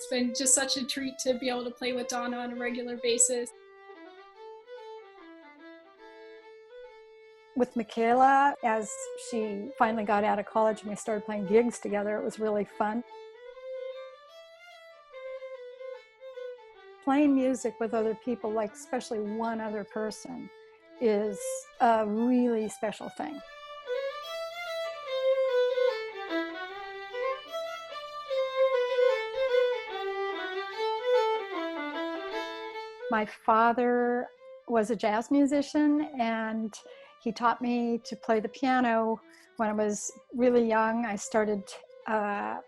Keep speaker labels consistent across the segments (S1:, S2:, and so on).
S1: It's been just such a treat to be able to play with Donna on a regular basis.
S2: With Mikela, as she finally got out of college and we started playing gigs together, it was really fun. Playing music with other people, like especially one other person, is a really special thing. My father was a jazz musician, and he taught me to play the piano when I was really young. I started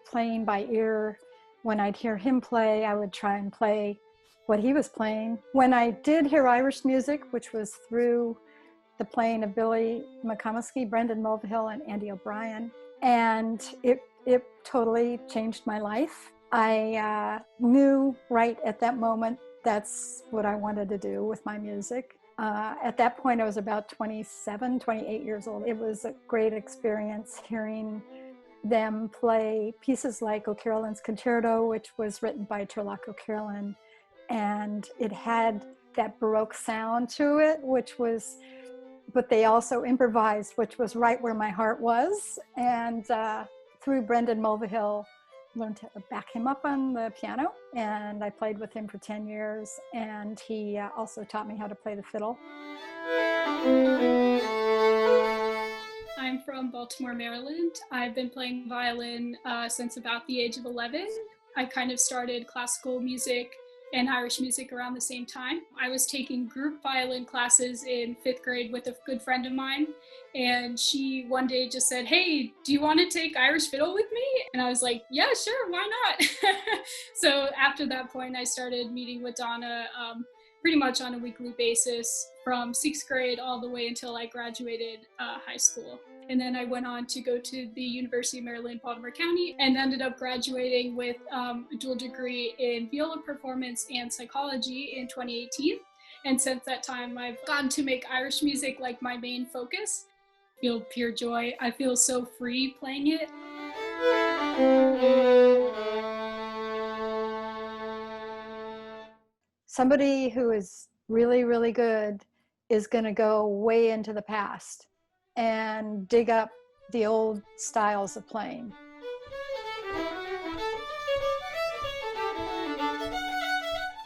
S2: playing by ear. When I'd hear him play, I would try and play what he was playing. When I did hear Irish music, which was through the playing of Billy McComiskey, Brendan Mulvihill, and Andy O'Brien, and it totally changed my life. I knew right at that moment that's what I wanted to do with my music. At that point, I was about 27, 28 years old. It was a great experience hearing them play pieces like O'Carolan's Concerto, which was written by Turlough O'Carolan. And it had that Baroque sound to it, but they also improvised, which was right where my heart was. And through Brendan Mulvihill, learned to back him up on the piano, and I played with him for 10 years, and he also taught me how to play the fiddle.
S1: I'm from Baltimore, Maryland. I've been playing violin since about the age of 11. I kind of started classical music and Irish music around the same time. I was taking group violin classes in 5th grade with a good friend of mine, and she one day just said, "Hey, do you want to take Irish fiddle with me?" And I was like, "Yeah, sure, why not?" So after that point, I started meeting with Donna pretty much on a weekly basis from 6th grade all the way until I graduated high school. And then I went on to go to the University of Maryland, Baltimore County, and ended up graduating with a dual degree in viola performance and psychology in 2018. And since that time, I've gotten to make Irish music like my main focus. I feel pure joy. I feel so free playing it.
S2: Somebody who is really, really good is going to go way into the past and dig up the old styles of playing.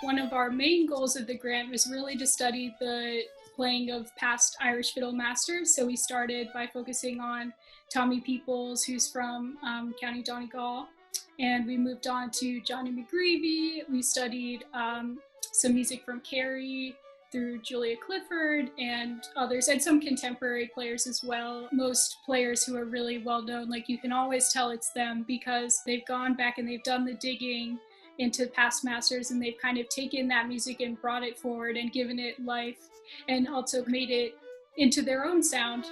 S1: One of our main goals of the grant was really to study the playing of past Irish fiddle masters. So we started by focusing on Tommy Peoples, who's from County Donegal, and we moved on to Johnny McGreevy. We studied some music from Carey through Julia Clifford and others, and some contemporary players as well. Most players who are really well known, like you can always tell it's them because they've gone back and they've done the digging into past masters, and they've kind of taken that music and brought it forward and given it life and also made it into their own sound.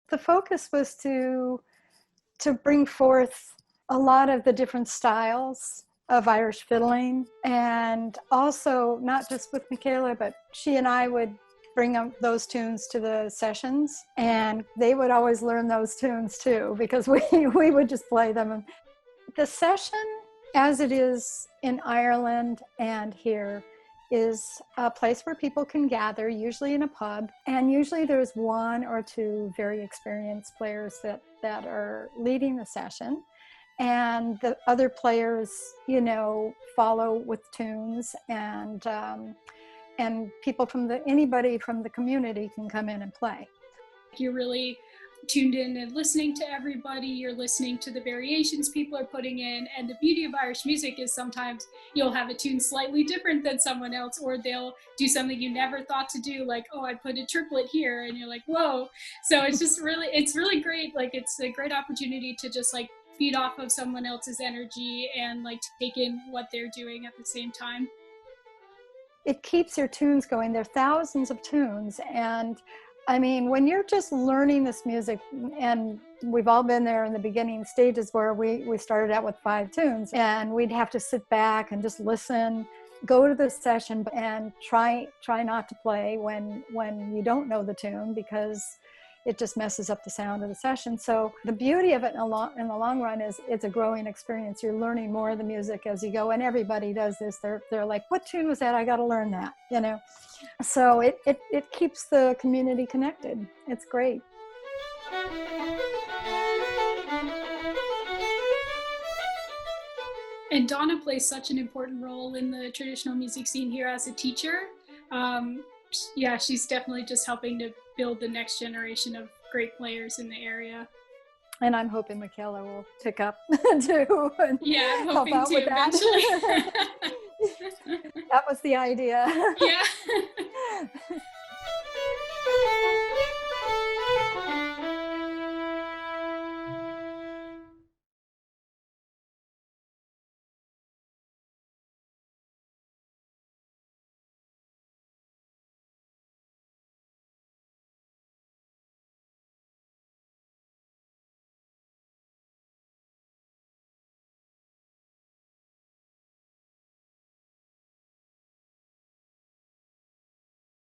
S2: The focus was to bring forth a lot of the different styles of Irish fiddling, and also not just with Mikela, but she and I would bring up those tunes to the sessions, and they would always learn those tunes too, because we would just play them. The session, as it is in Ireland and here, is a place where people can gather, usually in a pub, and usually there's one or two very experienced players that are leading the session, and the other players, follow with tunes, and people anybody from the community can come in and play.
S1: You're really tuned in and listening to everybody. You're listening to the variations people are putting in, and the beauty of Irish music is sometimes you'll have a tune slightly different than someone else, or they'll do something you never thought to do, like, oh, I put a triplet here, and you're like, whoa. So it's really great. Like, it's a great opportunity to just like feed off of someone else's energy and like take in what they're doing at the same time.
S2: It keeps your tunes going. There are thousands of tunes, and I mean, when you're just learning this music, and we've all been there in the beginning stages where we started out with 5 tunes, and we'd have to sit back and just listen go to the session and try not to play when you don't know the tune, because it just messes up the sound of the session. So the beauty of it in the long run is it's a growing experience. You're learning more of the music as you go, and everybody does this. They're like, what tune was that? I got to learn that, you know? So it keeps the community connected. It's great.
S1: And Donna plays such an important role in the traditional music scene here as a teacher. Yeah, she's definitely just helping to build the next generation of great players in the area.
S2: And I'm hoping Mikela will pick up too. And
S1: yeah, I'm hoping
S2: help out
S1: to
S2: with that.
S1: eventually.
S2: That was the idea.
S1: Yeah.